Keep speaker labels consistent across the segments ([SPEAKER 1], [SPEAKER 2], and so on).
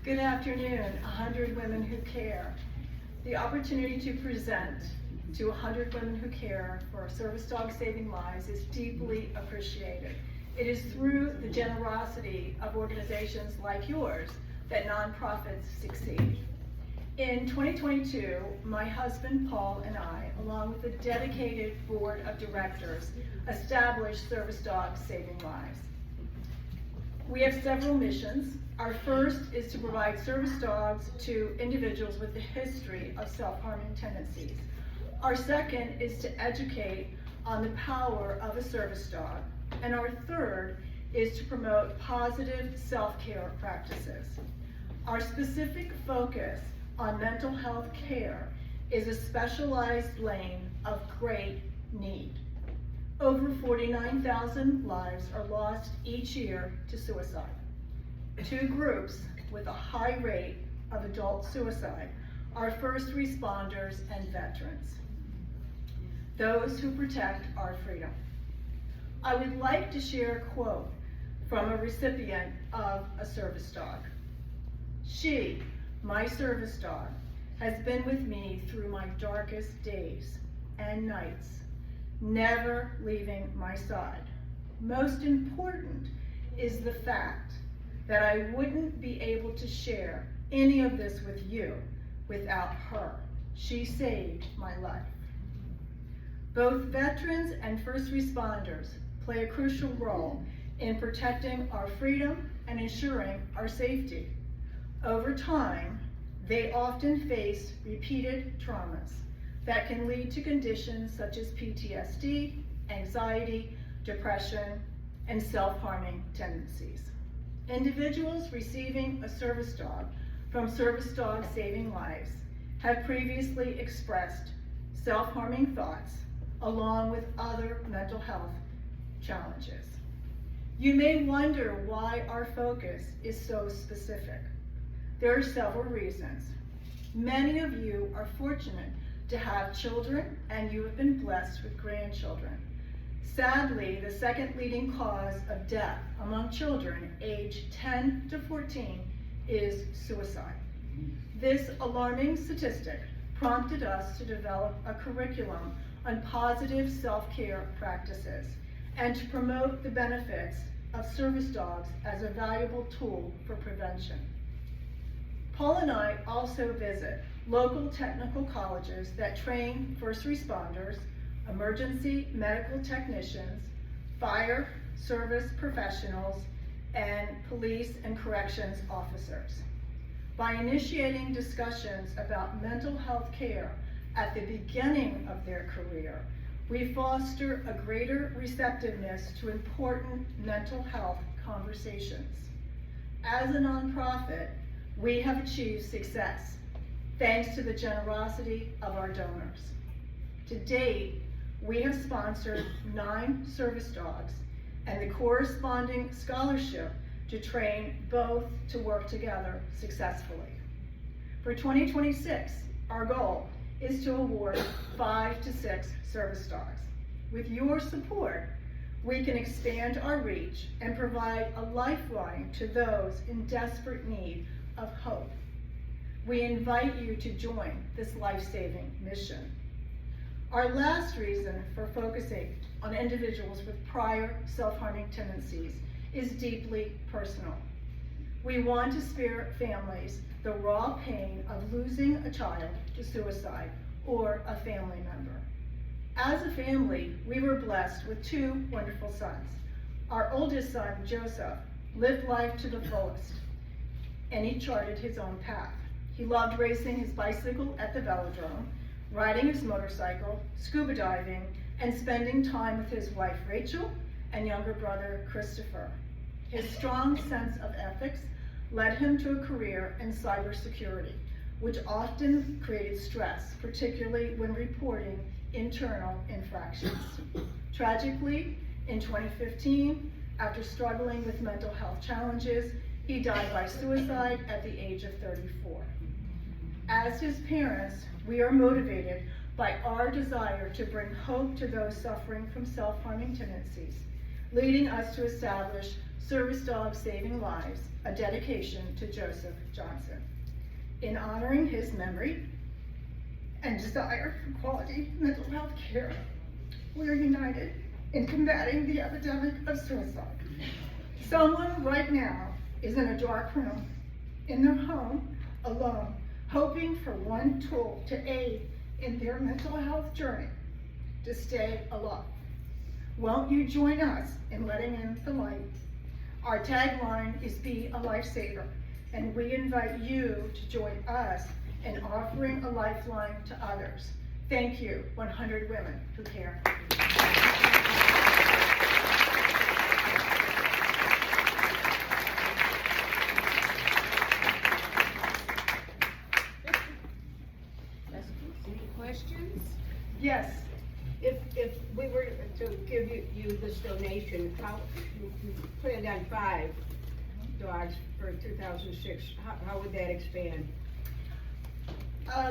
[SPEAKER 1] Good afternoon, 100 Women Who Care. The opportunity to present to 100 Women Who Care for Service Dogs Saving Lives is deeply appreciated. It is through the generosity of organizations like yours that nonprofits succeed. In 2022, my husband Paul and I, along with a dedicated board of directors, established Service Dogs Saving Lives. We have several missions. Our first is to provide service dogs to individuals with a history of self-harming tendencies. Our second is to educate on the power of a service dog. And our third is to promote positive self-care practices. Our specific focus on mental health care is a specialized lane of great need. Over 49,000 lives are lost each year to suicide. Two groups with a high rate of adult suicide are first responders and veterans, those who protect our freedom. I would like to share a quote from a recipient of a service dog. She, my service dog, has been with me through my darkest days and nights, never leaving my side. Most important is the fact that I wouldn't be able to share any of this with you without her. She saved my life. Both veterans and first responders play a crucial role in protecting our freedom and ensuring our safety. Over time, they often face repeated traumas that can lead to conditions such as PTSD, anxiety, depression, and self-harming tendencies. Individuals receiving a service dog from Service Dogs Saving Lives have previously expressed self-harming thoughts along with other mental health challenges. You may wonder why our focus is so specific. There are several reasons. Many of you are fortunate to have children, and you have been blessed with grandchildren. Sadly, the second leading cause of death among children aged 10 to 14 is suicide. This alarming statistic prompted us to develop a curriculum on positive self-care practices and to promote the benefits of service dogs as a valuable tool for prevention. Paul and I also visit local technical colleges that train first responders, emergency medical technicians, fire service professionals, and police and corrections officers. By initiating discussions about mental health care at the beginning of their career, we foster a greater receptiveness to important mental health conversations. As a nonprofit, we have achieved success thanks to the generosity of our donors. To date, we have sponsored 9 service dogs and the corresponding scholarship to train both to work together successfully. For 2026, our goal is to award 5 to 6 service dogs. With your support, we can expand our reach and provide a lifeline to those in desperate need of hope. We invite you to join this life-saving mission. Our last reason for focusing on individuals with prior self-harming tendencies is deeply personal. We want to spare families the raw pain of losing a child to suicide or a family member. As a family, we were blessed with 2 wonderful sons. Our oldest son, Joseph, lived life to the fullest, and he charted his own path. He loved racing his bicycle at the velodrome, riding his motorcycle, scuba diving, and spending time with his wife, Rachel, and younger brother, Christopher. His strong sense of ethics led him to a career in cybersecurity, which often created stress, particularly when reporting internal infractions. Tragically, in 2015, after struggling with mental health challenges, he died by suicide at the age of 34. As his parents, we are motivated by our desire to bring hope to those suffering from self-harming tendencies, leading us to establish Service Dogs Saving Lives, a dedication to Joseph Johnson. In honoring his memory and desire for quality mental health care, we are united in combating the epidemic of suicide. Someone right now is in a dark room, in their home, alone, hoping for one tool to aid in their mental health journey to stay alive. Won't you join us in letting in the light? Our tagline is Be a Lifesaver, and we invite you to join us in offering a lifeline to others. Thank you, 100 Women Who Care.
[SPEAKER 2] Any questions?
[SPEAKER 1] Yes.
[SPEAKER 2] If we were to give you this donation, how, you planned on 5 dogs for 2006, how would that expand?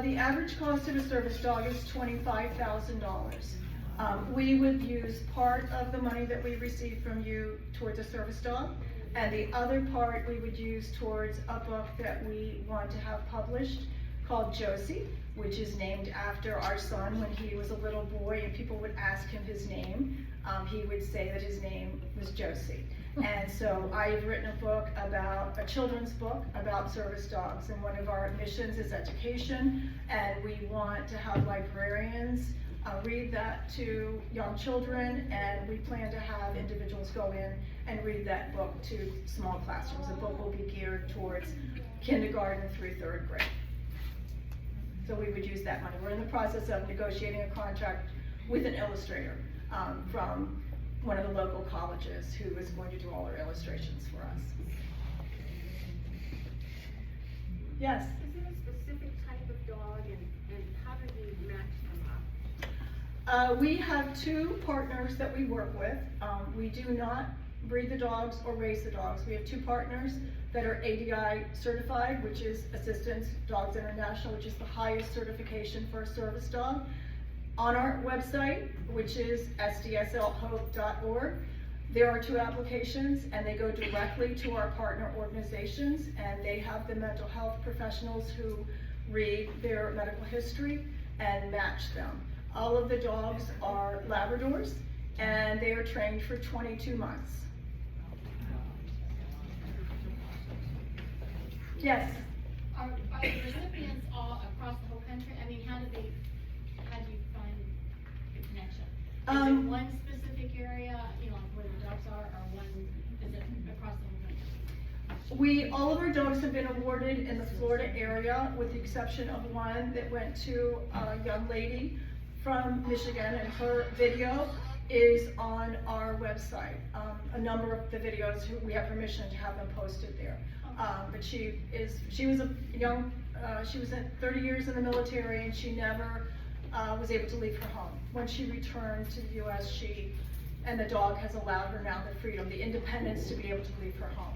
[SPEAKER 1] The average cost of a service dog is $25,000. We would use part of the money that we receive from you towards a service dog, and the other part we would use towards a book that we want to have published called Josie, which is named after our son when he was a little boy and people would ask him his name. He would say that his name was Josie. And so I've written a book about, a children's book about service dogs, and one of our missions is education, and we want to have librarians read that to young children, and we plan to have individuals go in and read that book to small classrooms. The book will be geared towards kindergarten through 3rd grade. So we would use that money. We're in the process of negotiating a contract with an illustrator from one of the local colleges who is going to do all our illustrations for us. Yes?
[SPEAKER 3] Is it a specific type of dog, and how do you match them up?
[SPEAKER 1] We have 2 partners that we work with. We do not breed the dogs or raise the dogs. We have 2 partners that are ADI certified, which is Assistance Dogs International, which is the highest certification for a service dog. On our website, which is sdslhope.org, there are 2 applications, and they go directly to our partner organizations, and they have the mental health professionals who read their medical history and match them. All of the dogs are Labradors, and they are trained for 22 months. Yes?
[SPEAKER 4] Are the recipients all across the whole country? I mean, how do you find the connection? Is it one specific area, you know, where the dogs are, or is it across the whole country?
[SPEAKER 1] All of our dogs have been awarded in the Florida area, with the exception of one that went to a young lady from Michigan, and her video is on our website. A number of the videos, we have permission to have them posted there. But she was a young, she was 30 years in the military, and she never was able to leave her home. When she returned to the US, she and the dog has allowed her now the freedom, the independence to be able to leave her home.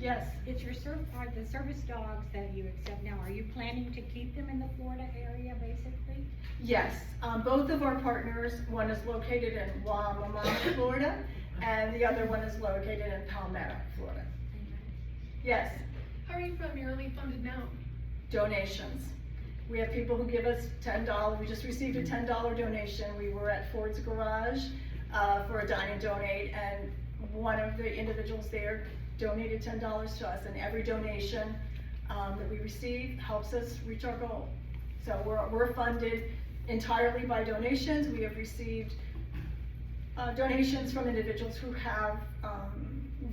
[SPEAKER 1] Yes?
[SPEAKER 5] It's your the service dogs that you accept now, are you planning to keep them in the Florida area, basically?
[SPEAKER 1] Yes, both of our partners, one is located in Wamama, Florida, and the other one is located in Palmetto, Florida. Yes?
[SPEAKER 3] How are you primarily funded now?
[SPEAKER 1] Donations. We have people who give us $10. We just received a $10 donation. We were at Ford's Garage for a Dine and Donate, and one of the individuals there donated $10 to us, and every donation that we receive helps us reach our goal. So we're funded entirely by donations. We have received donations from individuals who have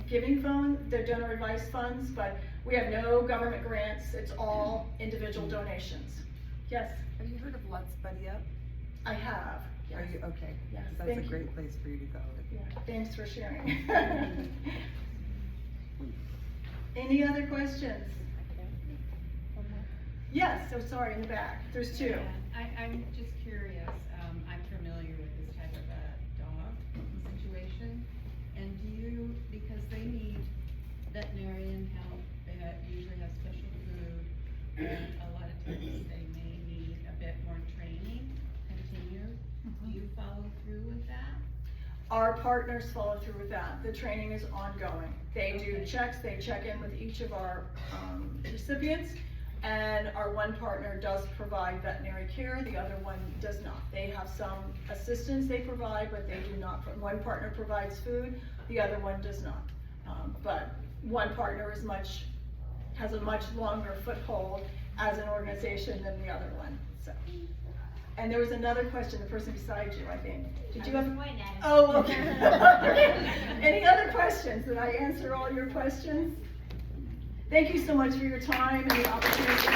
[SPEAKER 1] giving funds, their donor advised funds, but we have no government grants. It's all individual donations. Yes?
[SPEAKER 6] Have you heard of Let's Buddy Up?
[SPEAKER 1] I have. Yes.
[SPEAKER 6] Are you okay?
[SPEAKER 1] Yes,
[SPEAKER 6] That's
[SPEAKER 1] thank
[SPEAKER 6] a
[SPEAKER 1] you.
[SPEAKER 6] great place for you to go.
[SPEAKER 1] Yeah, thanks for sharing. Any other questions? Yes, so sorry, in the back. There's 2.
[SPEAKER 7] Yeah, I'm just curious, I'm familiar with this type of a dog situation, and because they need veterinarian help, they usually have special food, and a lot of times they may need a bit more training, continue. Do you follow through with that?
[SPEAKER 1] our partners follow through with that. The training is ongoing. They do checks, they check in with each of our recipients, and our one partner does provide veterinary care, the other one does not. They have some assistance they provide, but they do not. One partner provides food, the other one does not. But one partner has a much longer foothold as an organization than the other one, so. And there was another question, the person beside you, I think. Did you have? Oh, okay. Any other questions? Did I answer all your questions? Thank you so much for your time and the opportunity.